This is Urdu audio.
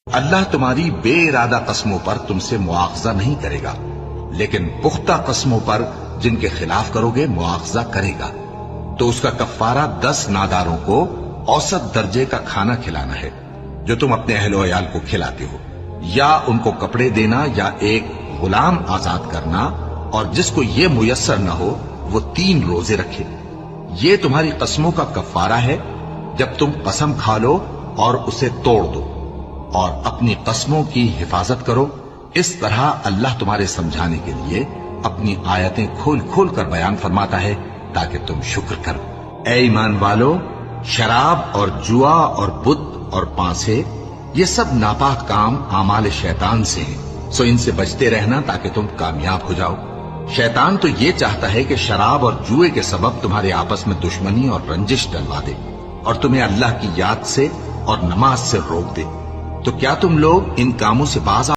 اللہ تمہاری بے ارادہ قسموں پر تم سے مواخذہ نہیں کرے گا، لیکن پختہ قسموں پر جن کے خلاف کرو گے مواخذہ کرے گا۔ تو اس کا کفارہ 10 ناداروں کو اوسط درجے کا کھانا کھلانا ہے جو تم اپنے اہل و عیال کو کھلاتے ہو، یا ان کو کپڑے دینا یا ایک غلام آزاد کرنا، اور جس کو یہ میسر نہ ہو وہ 3 روزے رکھے۔ یہ تمہاری قسموں کا کفارہ ہے جب تم قسم کھا لو اور اسے توڑ دو، اور اپنی قسموں کی حفاظت کرو۔ اس طرح اللہ تمہارے سمجھانے کے لیے اپنی آیتیں کھول کھول کر بیان فرماتا ہے تاکہ تم شکر کرو۔ اے ایمان والو، شراب اور جوا اور بت اور پانسے یہ سب ناپاک کام اعمال شیطان سے ہیں، سو ان سے بچتے رہنا تاکہ تم کامیاب ہو جاؤ۔ شیطان تو یہ چاہتا ہے کہ شراب اور جوئے کے سبب تمہارے آپس میں دشمنی اور رنجش ڈلوا دے، اور تمہیں اللہ کی یاد سے اور نماز سے روک دے۔ تو کیا تم لوگ ان کاموں سے باز